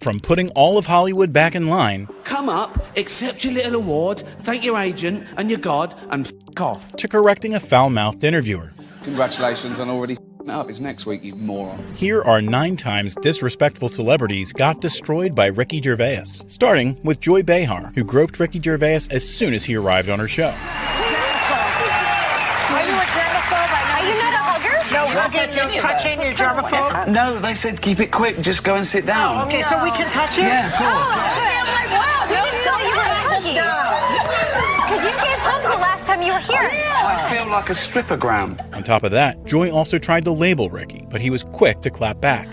From putting all of Hollywood back in line, come up, accept your little award, thank your agent and your God, and f*** off, to correcting a foul-mouthed interviewer. Congratulations on already f***ing up. It's next week, you moron. Here are 9 times disrespectful celebrities got destroyed by Ricky Gervais, starting with Joy Behar, who groped Ricky Gervais as soon as he arrived on her show. Are you a germaphobe? Are you not a hugger? No hugging, no touching, you're germaphobe? No, they said keep it quick, just go and sit down. Oh, okay, so we can touch you? Yeah, of course. Oh, okay. I'm like, wow, we just thought you were huggy. Because you gave hugs the last time you were here. I feel like a strippogram. On top of that, Joy also tried to label Ricky, but he was quick to clap back.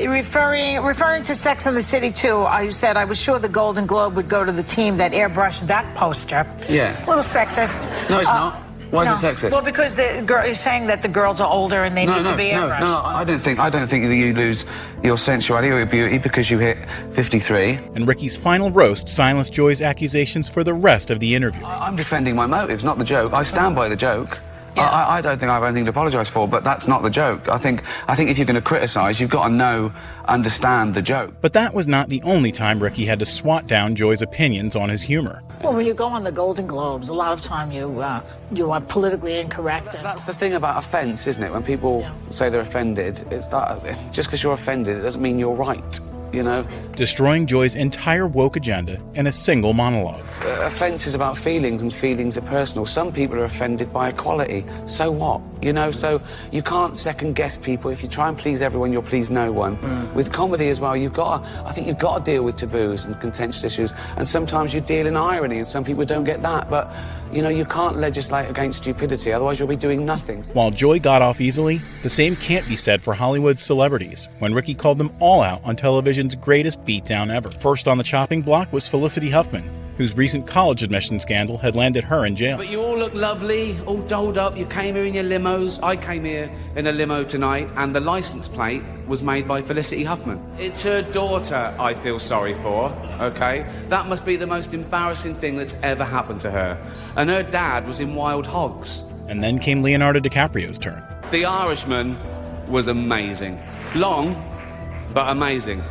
Referring to Sex and the City 2, I said I was sure the Golden Globe would go to the team that airbrushed that poster. Yeah. A little sexist. No, it's not. Why is it sexist? Well, because you're saying that the girls are older and they need to be airbrushed. No, I don't think that you lose your sensuality or your beauty because you hit 53. And Ricky's final roast silenced Joy's accusations for the rest of the interview. I'm defending my motives, not the joke. I stand by the joke. Yeah. I don't think I have anything to apologise for, but that's not the joke. I think if you're going to criticise, you've got to understand the joke. But that was not the only time Ricky had to swat down Joy's opinions on his humor. Well, when you go on the Golden Globes, a lot of time you are politically incorrect. That's the thing about offence, isn't it? When people say they're offended, it's that just because you're offended, it doesn't mean you're right. You know? Destroying Joy's entire woke agenda in a single monologue. Offence is about feelings, and feelings are personal. Some people are offended by equality. So what? You know, so you can't second-guess people. If you try and please everyone, you'll please no one. With comedy as well, I think you've got to deal with taboos and contentious issues, and sometimes you deal in irony, and some people don't get that. But, you know, you can't legislate against stupidity, otherwise you'll be doing nothing. While Joy got off easily, the same can't be said for Hollywood's celebrities, when Ricky called them all out on television's greatest beatdown ever. First on the chopping block was Felicity Huffman, whose recent college admission scandal had landed her in jail. But you all look lovely, all dolled up. You came here in your limos. I came here in a limo tonight, and the license plate was made by Felicity Huffman. It's her daughter I feel sorry for, okay? That must be the most embarrassing thing that's ever happened to her. And her dad was in Wild Hogs. And then came Leonardo DiCaprio's turn. The Irishman was amazing. Long, but amazing.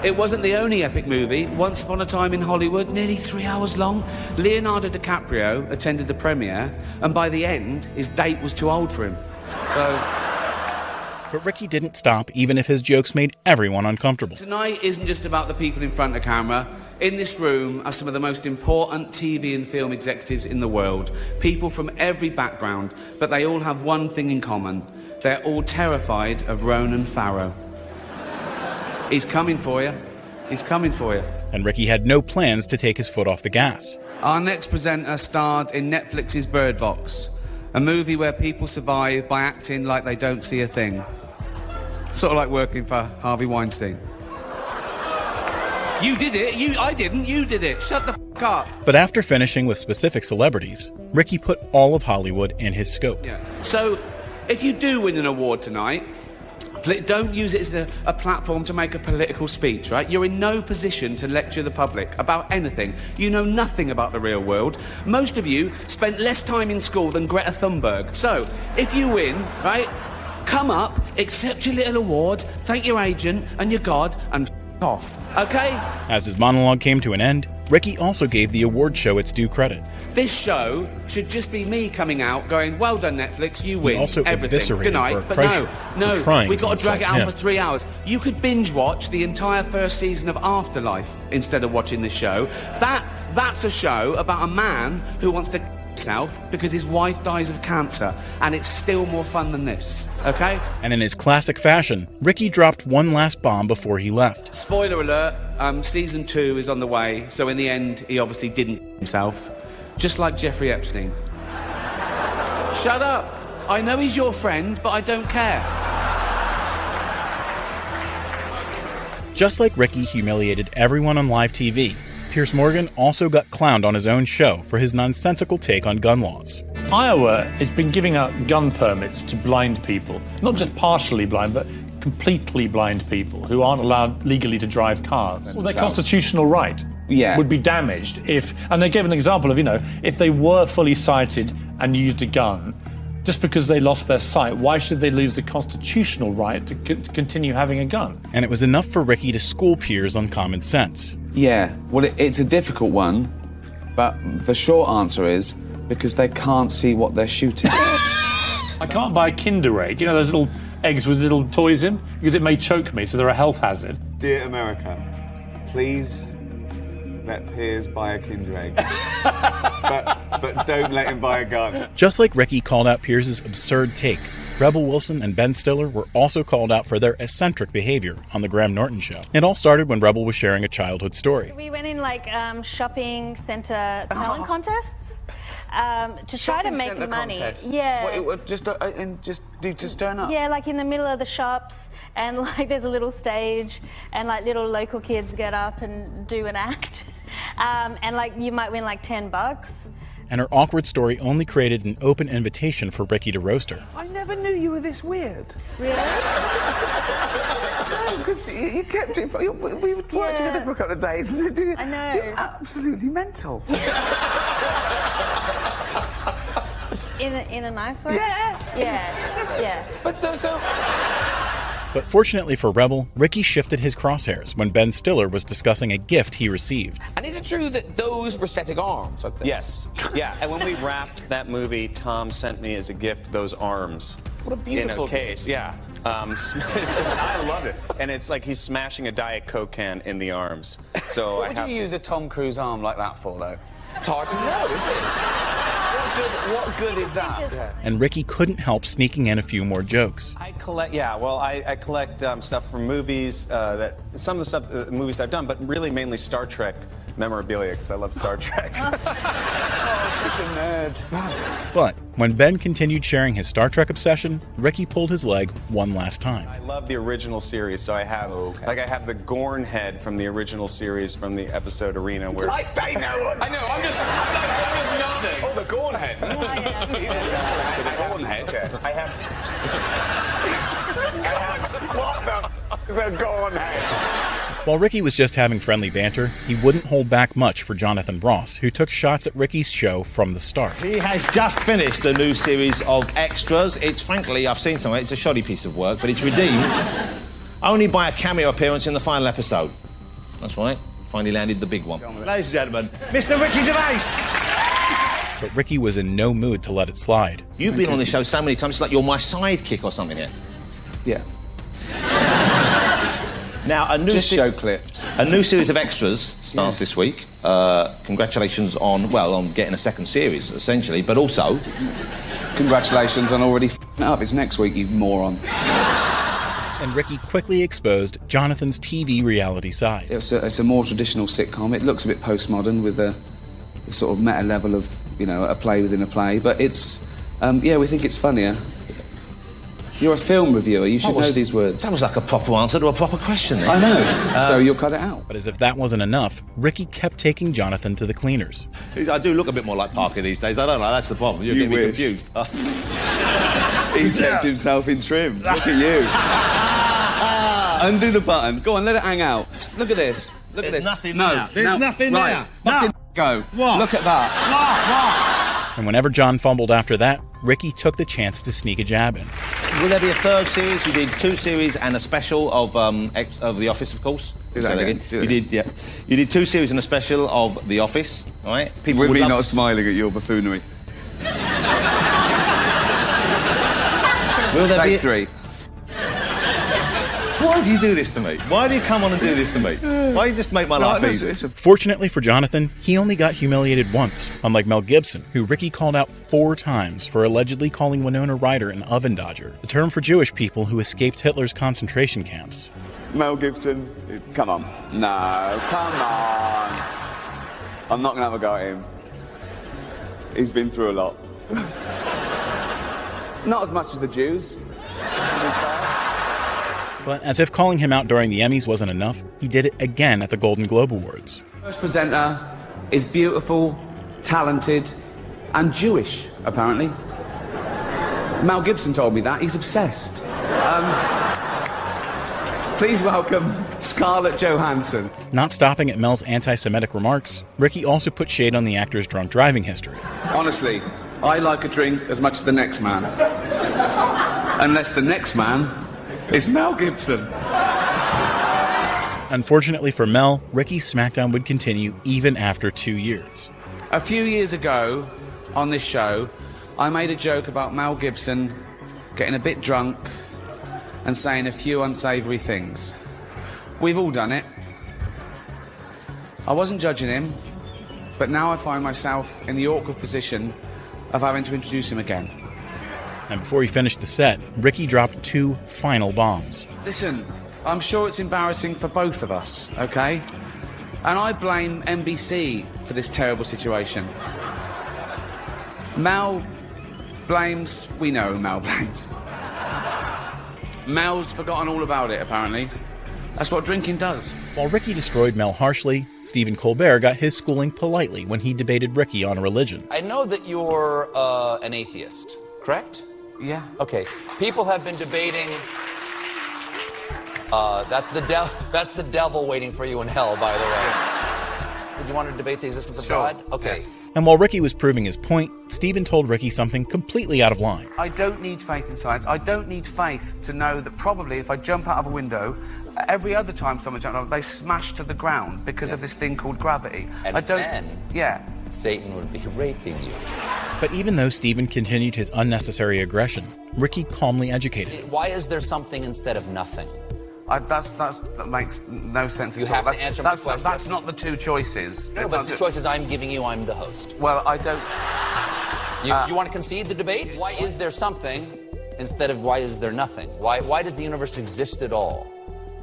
It wasn't the only epic movie. Once Upon a Time in Hollywood, nearly 3 hours long. Leonardo DiCaprio attended the premiere, and by the end, his date was too old for him. But Ricky didn't stop, even if his jokes made everyone uncomfortable. Tonight isn't just about the people in front of the camera. In this room are some of the most important TV and film executives in the world. People from every background, but they all have one thing in common. They're all terrified of Ronan Farrow. He's coming for you. He's coming for you. And Ricky had no plans to take his foot off the gas. Our next presenter starred in Netflix's Bird Box, a movie where people survive by acting like they don't see a thing. Sort of like working for Harvey Weinstein. You did it. I didn't. You did it. Shut the f*** up. But after finishing with specific celebrities, Ricky put all of Hollywood in his scope. Yeah. So, if you do win an award tonight, don't use it as a platform to make a political speech, right? You're in no position to lecture the public about anything. You know nothing about the real world. Most of you spent less time in school than Greta Thunberg. So, if you win, right, come up, accept your little award, thank your agent and your God, and f*** off, okay? As his monologue came to an end, Ricky also gave the award show its due credit. This show should just be me coming out going, well done, Netflix, you win everything. Good night. But no, we've got to drag it out for 3 hours. You could binge watch the entire first season of Afterlife instead of watching this show. That's a show about a man who wants to himself because his wife dies of cancer, and it's still more fun than this, okay? And in his classic fashion, Ricky dropped one last bomb before he left. Spoiler alert, season 2 is on the way, so in the end, he obviously didn't himself. Just like Jeffrey Epstein. Shut up! I know he's your friend, but I don't care. Just like Ricky humiliated everyone on live TV, Piers Morgan also got clowned on his own show for his nonsensical take on gun laws. Iowa has been giving out gun permits to blind people. Not just partially blind, but completely blind people who aren't allowed legally to drive cars. Well, their constitutional right would be damaged if, and they gave an example of, if they were fully sighted and used a gun, Just because they lost their sight, why should they lose the constitutional right to continue having a gun? And it was enough for Ricky to school peers on common sense. Yeah, well, it's a difficult one, but the short answer is because they can't see what they're shooting. I can't buy a Kinder Egg, you know those little eggs with little toys in? Because it may choke me, so they're a health hazard. Dear America, please let Piers buy a Kinder Egg. but don't let him buy a gun. Just like Ricky called out Piers' absurd take, Rebel Wilson and Ben Stiller were also called out for their eccentric behavior on The Graham Norton Show. It all started when Rebel was sharing a childhood story. We went in like shopping centre talent contests to try to make money. Yeah. What, just turn up? Yeah, like in the middle of the shops, and like there's a little stage, and like little local kids get up and do an act, and like you might win like $10. And her awkward story only created an open invitation for Ricky to roast her. I never knew you were this weird. Really? No, because you kept it. We worked together for a couple of days. And I know. You're absolutely mental. In a nice way? Yeah. Yeah. But fortunately for Rebel, Ricky shifted his crosshairs when Ben Stiller was discussing a gift he received. And is it true that those prosthetic arms? Yes. Yeah. And when we wrapped that movie, Tom sent me as a gift those arms. What a beautiful in a case. Yeah. I love it. And it's like he's smashing a Diet Coke can in the arms. So What would you use a Tom Cruise arm like that for, though? It's hard to know, is it? What good is that? And Ricky couldn't help sneaking in a few more jokes. I collect stuff from movies, some of the stuff, movies I've done, but really mainly Star Trek memorabilia, because I love Star Trek. Oh, such a nerd. But when Ben continued sharing his Star Trek obsession, Ricky pulled his leg one last time. I love the original series, so I have, I have the Gorn head from the original series from the episode Arena, where... I know, I'm just nodding. Oh, the Gorn head. The Gorn head. I have... What the f*** is a Gorn head? While Ricky was just having friendly banter, he wouldn't hold back much for Jonathan Ross, who took shots at Ricky's show from the start. He has just finished a new series of extras. It's frankly, I've seen some of it, it's a shoddy piece of work, but it's redeemed only by a cameo appearance in the final episode. That's right, finally landed the big one. Ladies and gentlemen, Mr. Ricky Gervais! But Ricky was in no mood to let it slide. You've been on this show so many times, it's like you're my sidekick or something here. Yeah. Now, Just show clips. A new series of extras starts this week. Congratulations on getting a second series, essentially, but also... Congratulations on already f***ing it up. It's next week, you moron. And Ricky quickly exposed Jonathan's TV reality side. It's a more traditional sitcom. It looks a bit postmodern with the sort of meta level of, a play within a play, but it's... we think it's funnier. You're a film reviewer, you should know these words. That was like a proper answer to a proper question then. I know, so you'll cut it out. But as if that wasn't enough, Ricky kept taking Jonathan to the cleaners. I do look a bit more like Parker these days, I don't know, that's the problem. You're getting me confused. He's kept himself in trim, look at you. Undo the button, go on, let it hang out. Look at this, look at this. Nothing there. There's nothing there. Fucking go. What? Look at that. And whenever John fumbled after that, Ricky took the chance to sneak a jab in. Will there be a third series? You did 2 series and a special of The Office, of course. Do that again. You did 2 series and a special of The Office, all right? People with me not smiling at your buffoonery. Will there Take 3. Why do you do this to me? Why do you come on and do this to me? Why do you just make my life easy? Fortunately for Jonathan, he only got humiliated once, unlike Mel Gibson, who Ricky called out 4 times for allegedly calling Winona Ryder an oven dodger, a term for Jewish people who escaped Hitler's concentration camps. Mel Gibson, come on. No, come on. I'm not going to have a go at him. He's been through a lot. Not as much as the Jews. But as if calling him out during the Emmys wasn't enough, he did it again at the Golden Globe Awards. First presenter is beautiful, talented, and Jewish, apparently. Mel Gibson told me that. He's obsessed. Please welcome Scarlett Johansson. Not stopping at Mel's anti-Semitic remarks, Ricky also put shade on the actor's drunk driving history. Honestly, I like a drink as much as the next man. Unless the next man is Mel Gibson. Unfortunately for Mel, Ricky's smackdown would continue even after 2 years. A few years ago, on this show, I made a joke about Mel Gibson getting a bit drunk and saying a few unsavoury things. We've all done it. I wasn't judging him, but now I find myself in the awkward position of having to introduce him again. And before he finished the set, Ricky dropped 2 final bombs. Listen, I'm sure it's embarrassing for both of us, okay? And I blame NBC for this terrible situation. Mel blames... We know who Mel blames. Mel's forgotten all about it, apparently. That's what drinking does. While Ricky destroyed Mel harshly, Stephen Colbert got his schooling politely when he debated Ricky on religion. I know that you're an atheist, correct? Yeah. Okay. People have been debating... that's the devil waiting for you in hell, by the way. Would you want to debate the existence of God? Okay. Yeah. And while Ricky was proving his point, Stephen told Ricky something completely out of line. I don't need faith in science. I don't need faith to know that probably if I jump out of a window, every other time someone jumps out, they smash to the ground because of this thing called gravity. And I don't. then Yeah. Satan would be raping you. But even though Stephen continued his unnecessary aggression, Ricky calmly educated him. Why is there something instead of nothing? That makes no sense You at all. have to answer my question. That's not the two choices. No, but the choices I'm giving you, I'm the host. Well, I don't... You want to concede the debate? Why is there something instead of why is there nothing? Why does the universe exist at all?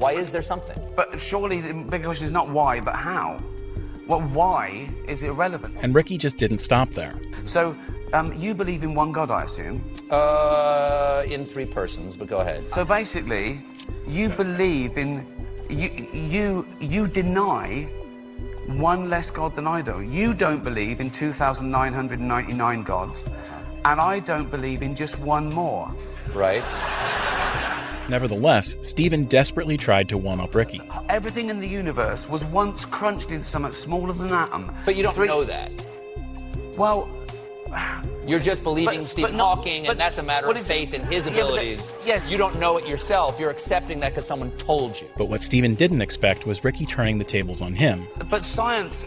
Why is there something? But surely the bigger question is not why, but how. Well, why is irrelevant. And Ricky just didn't stop there. So, you believe in one God, I assume? In 3 persons, but go ahead. So basically, you believe in... You deny one less God than I do. You don't believe in 2,999 gods, and I don't believe in just one more. Right. Nevertheless, Stephen desperately tried to one-up Ricky. Everything in the universe was once crunched into something smaller than an atom. But you don't know that. Well... You're just believing Stephen Hawking, and that's a matter of faith in his abilities. Yes. You don't know it yourself. You're accepting that because someone told you. But what Stephen didn't expect was Ricky turning the tables on him. But science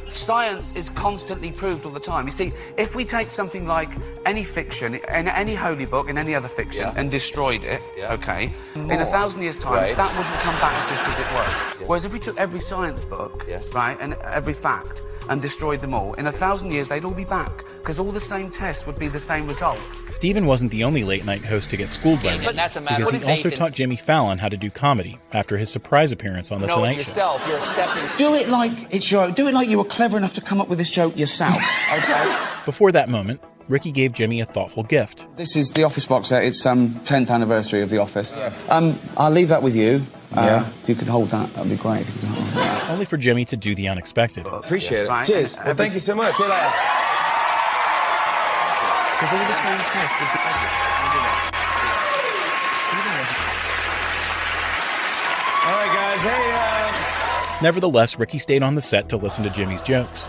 is constantly proved all the time. You see, if we take something like any fiction, any holy book, in any other fiction, and destroyed it, okay, in 1,000 years' time, that wouldn't come back just as it was. Whereas if we took every science book, right, and every fact, and destroyed them all, in 1,000 years they'd all be back, because all the same tests would be the same result. Stephen wasn't the only late-night host to get schooled by Ricky, because he also taught Jimmy Fallon how to do comedy after his surprise appearance on The Tonight Show. You're accepting. Do it like it's your. Do it like you were clever enough to come up with this joke yourself. Okay. Before that moment, Ricky gave Jimmy a thoughtful gift. This is the Office box set. It's 10th anniversary of The Office. Yeah. I'll leave that with you. If you could hold that, that'd be great. If you could hold that. Only for Jimmy to do the unexpected. Appreciate it. Right. Cheers. Well, thank you so much. See you later. Because all the same tests would be... All right, guys. Hey, Nevertheless, Ricky stayed on the set to listen to Jimmy's jokes.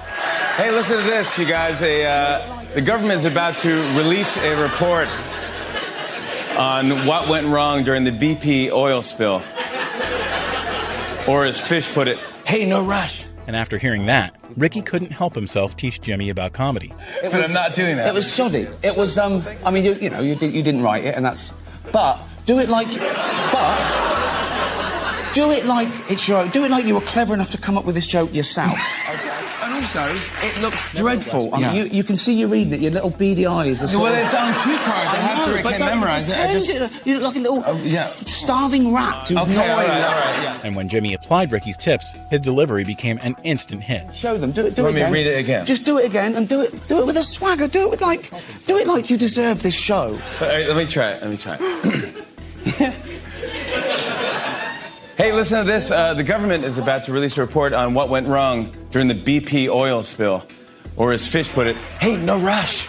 Hey, listen to this, you guys. The government is about to release a report on what went wrong during the BP oil spill. Or as Fish put it, hey, no rush. And after hearing that, Ricky couldn't help himself teach Jimmy about comedy. But I'm not doing that. It was shoddy. It was, I mean, you know, you didn't write it, and that's... But do it like... Do it like it's your. Do it like you were clever enough to come up with this joke yourself. And also, it looks dreadful. I mean, you can see you reading it. Your little beady eyes. Well, it's on cue cards. I have to. I can't memorize it. You look like a little starving rat who's gnawing. All right. And when Jimmy applied Ricky's tips, his delivery became an instant hit. Show them. Do it Let again. me read it again. Just do it again and do it with a swagger. Do it like you deserve this show. All right, let me try it. Hey, listen to this. The government is about to release a report on what went wrong during the BP oil spill. Or as Fish put it, hey, no rush.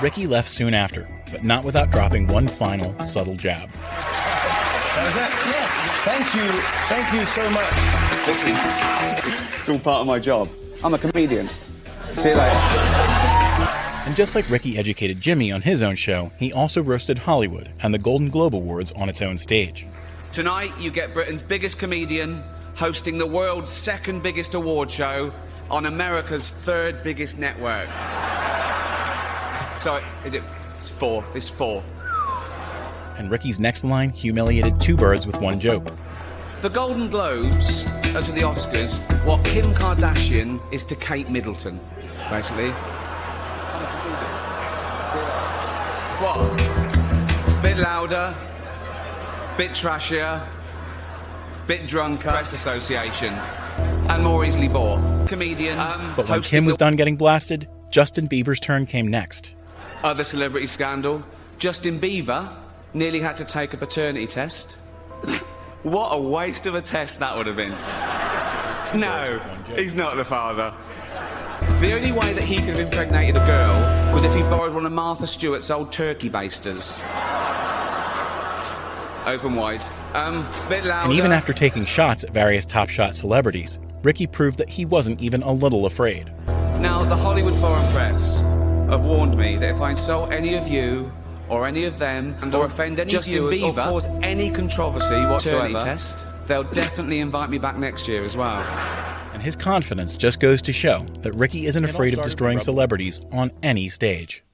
Ricky left soon after, but not without dropping one final, subtle jab. That was it? Yeah. Thank you so much. Listen, it's all part of my job. I'm a comedian. See you later. And just like Ricky educated Jimmy on his own show, he also roasted Hollywood and the Golden Globe Awards on its own stage. Tonight, you get Britain's biggest comedian hosting the world's second biggest award show on America's third biggest network. So, it's four. It's four. And Ricky's next line humiliated two birds with one joke. The Golden Globes are to the Oscars what Kim Kardashian is to Kate Middleton, basically. What? Bit louder, bit trashier, bit drunker. Press Association. And more easily bought. Comedian. But when Kim was done getting blasted, Justin Bieber's turn came next. Other celebrity scandal. Justin Bieber nearly had to take a paternity test. What a waste of a test that would have been. No, he's not the father. The only way that he could have impregnated a girl was if he borrowed one of Martha Stewart's old turkey basters. Open wide. Bit louder. And even after taking shots at various Top Shot celebrities, Ricky proved that he wasn't even a little afraid. Now, the Hollywood Foreign Press have warned me that if I insult any of you, or any of them, or offend any viewers, or cause any controversy whatsoever, test, they'll definitely invite me back next year as well. And his confidence just goes to show that Ricky isn't afraid of destroying celebrities on any stage.